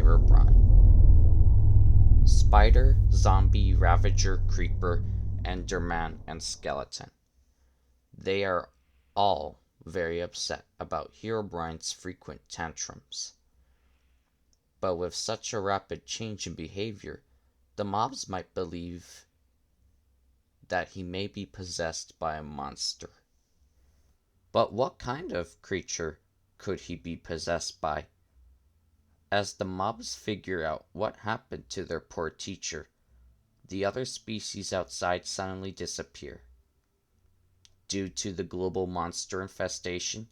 Herobrine. Spider, zombie, ravager, creeper, enderman, and skeleton. They are all very upset about Herobrine's frequent tantrums. But with such a rapid change in behavior, the mobs might believe that he may be possessed by a monster. But what kind of creature could he be possessed by? As the mobs figure out what happened to their poor teacher, the other species outside suddenly disappear. Due to the global monster infestation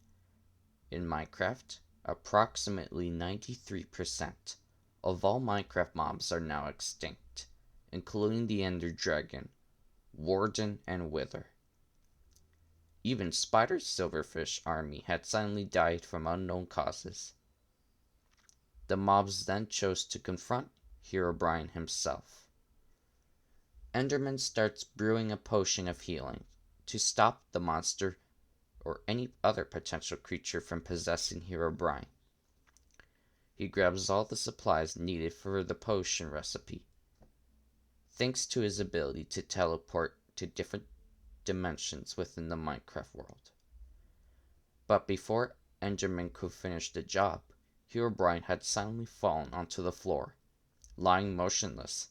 in Minecraft, approximately 93% of all Minecraft mobs are now extinct, including the Ender Dragon, Warden, and Wither. Even Spider's silverfish army had suddenly died from unknown causes. The mobs then chose to confront Herobrine himself. Enderman starts brewing a potion of healing to stop the monster or any other potential creature from possessing Herobrine. He grabs all the supplies needed for the potion recipe, thanks to his ability to teleport to different dimensions within the Minecraft world. But before Enderman could finish the job, Herobrine had suddenly fallen onto the floor, lying motionless,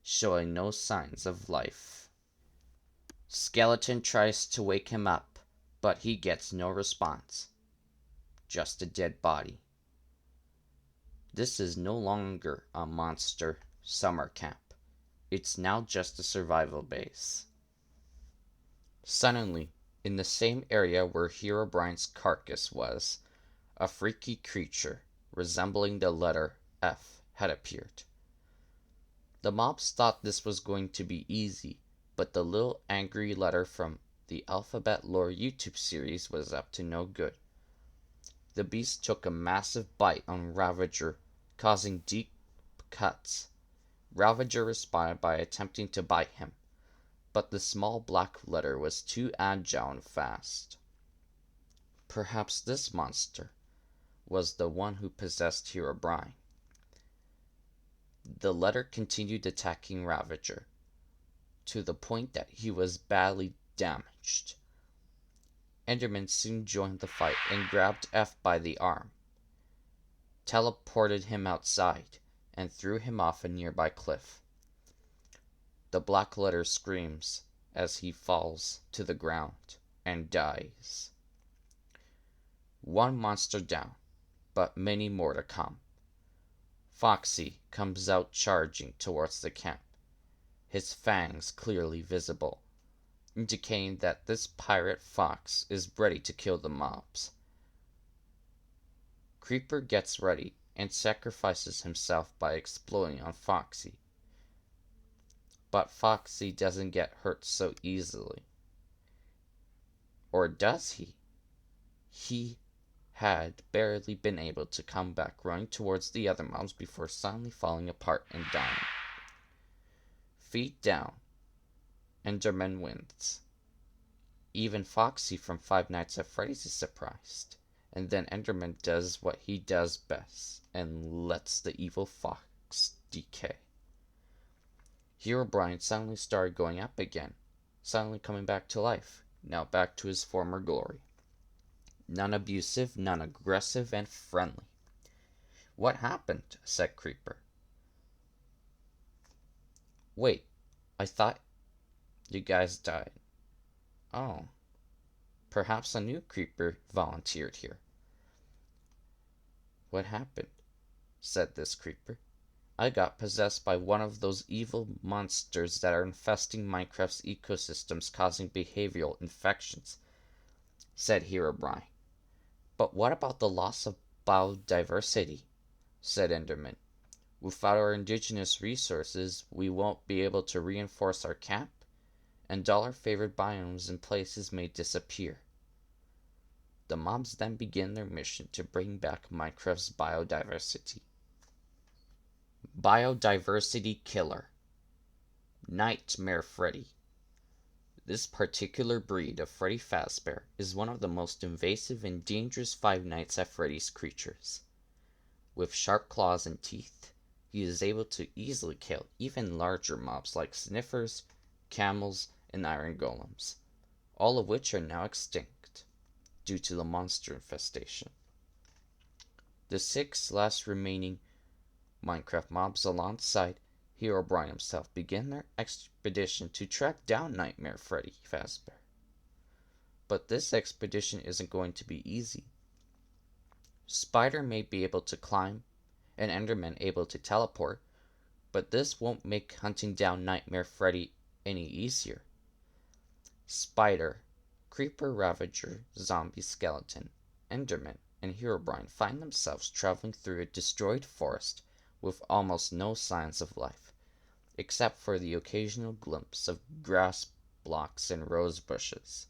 showing no signs of life. Skeleton tries to wake him up, but he gets no response, just a dead body. This is no longer a monster summer camp. It's now just a survival base. Suddenly, in the same area where Herobrine's carcass was, a freaky creature resembling the letter F had appeared. The mobs thought this was going to be easy, but the little angry letter from the Alphabet Lore YouTube series was up to no good. The beast took a massive bite on Ravager, causing deep cuts. Ravager responded by attempting to bite him, but the small black letter was too agile and fast. Perhaps this monster was the one who possessed Herobrine. The letter continued attacking Ravager, to the point that he was badly damaged. Enderman soon joined the fight and grabbed F by the arm, teleported him outside, and threw him off a nearby cliff. The black letter screams as he falls to the ground and dies. One monster down, but many more to come. Foxy comes out charging towards the camp, his fangs clearly visible, indicating that this pirate fox is ready to kill the mobs. Creeper gets ready and sacrifices himself by exploding on Foxy. But Foxy doesn't get hurt so easily. Or does he? He had barely been able to come back running towards the other mobs before suddenly falling apart and dying. Feet down, Enderman wins. Even Foxy from Five Nights at Freddy's is surprised. And then Enderman does what he does best and lets the evil fox decay. Herobrine suddenly started going up again, suddenly coming back to life, now back to his former glory. Non-abusive, non-aggressive, and friendly. What happened? Said Creeper. Wait, I thought you guys died. Oh, perhaps a new creeper volunteered here. What happened? Said this creeper. I got possessed by one of those evil monsters that are infesting Minecraft's ecosystems, causing behavioral infections, said Herobrine. But what about the loss of biodiversity? Said Enderman. Without our indigenous resources, we won't be able to reinforce our camp, and all our favorite biomes and places may disappear. The mobs then begin their mission to bring back Minecraft's biodiversity. Biodiversity Killer. Nightmare Freddy. This particular breed of Freddy Fazbear is one of the most invasive and dangerous Five Nights at Freddy's creatures. With sharp claws and teeth, he is able to easily kill even larger mobs like sniffers, camels, and iron golems, all of which are now extinct due to the monster infestation. The six last remaining Minecraft mobs alongside Herobrine himself begin their expedition to track down Nightmare Freddy Fazbear. But this expedition isn't going to be easy. Spider may be able to climb, and Enderman able to teleport, but this won't make hunting down Nightmare Freddy any easier. Spider, Creeper, Ravager, Zombie, Skeleton, Enderman, and Herobrine find themselves traveling through a destroyed forest with almost no signs of life, except for the occasional glimpse of grass blocks and rose bushes.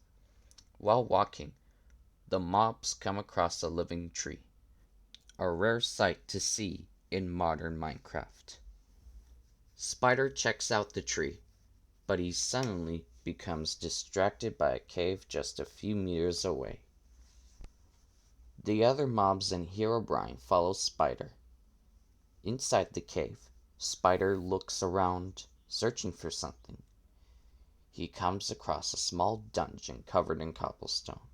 While walking, the mobs come across a living tree, a rare sight to see in modern Minecraft. Spider checks out the tree, but he suddenly becomes distracted by a cave just a few meters away. The other mobs and Herobrine follow Spider. Inside the cave, Spider looks around, searching for something. He comes across a small dungeon covered in cobblestone.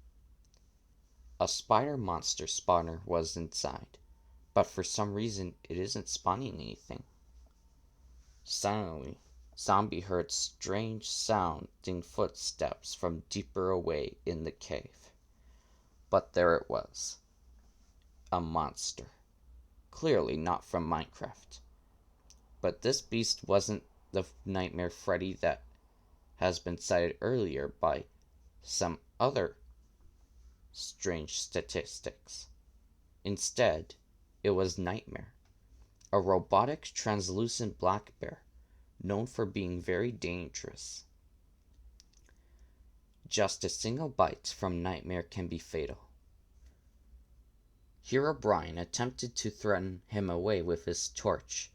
A spider monster spawner was inside, but for some reason it isn't spawning anything. Suddenly, Zombie heard strange sounding footsteps from deeper away in the cave. But there it was. A monster. Clearly not from Minecraft. But this beast wasn't the Nightmare Freddy that has been cited earlier by some other strange statistics. Instead, it was Nightmare, a robotic translucent black bear known for being very dangerous. Just a single bite from Nightmare can be fatal. Herobrine attempted to threaten him away with his torch,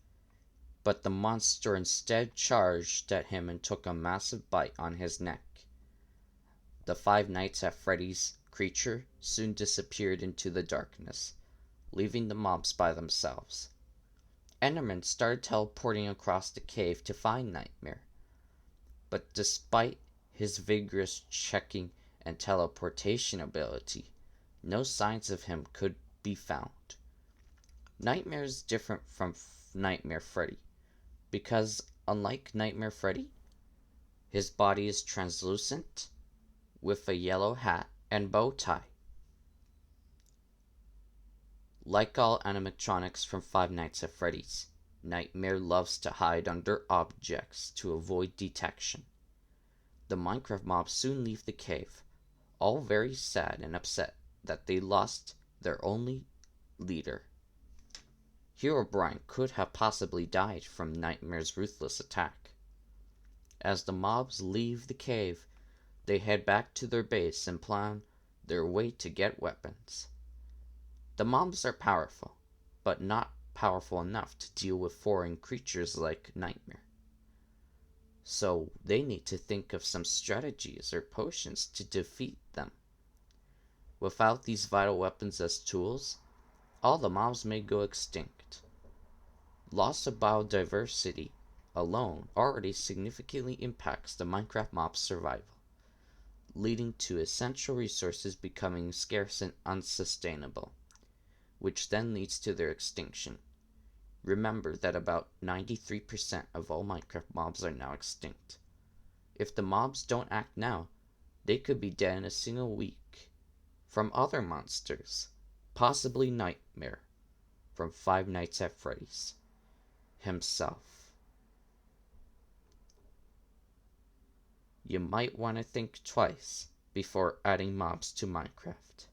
but the monster instead charged at him and took a massive bite on his neck. The Five Nights at Freddy's creature soon disappeared into the darkness, leaving the mobs by themselves. Enderman started teleporting across the cave to find Nightmare, but despite his vigorous checking and teleportation ability, no signs of him could be found. Nightmare is different from Nightmare Freddy, because unlike Nightmare Freddy, his body is translucent, with a yellow hat and bow tie. Like all animatronics from Five Nights at Freddy's, Nightmare loves to hide under objects to avoid detection. The Minecraft mobs soon leave the cave, all very sad and upset that they lost their only leader. Herobrine could have possibly died from Nightmare's ruthless attack. As the mobs leave the cave, they head back to their base and plan their way to get weapons. The mobs are powerful, but not powerful enough to deal with foreign creatures like Nightmare. So they need to think of some strategies or potions to defeat them. Without these vital weapons as tools, all the mobs may go extinct. Loss of biodiversity alone already significantly impacts the Minecraft mob's survival, leading to essential resources becoming scarce and unsustainable, which then leads to their extinction. Remember that about 93% of all Minecraft mobs are now extinct. If the mobs don't act now, they could be dead in a single week from other monsters, possibly Nightmare from Five Nights at Freddy's himself. You might want to think twice before adding mobs to Minecraft.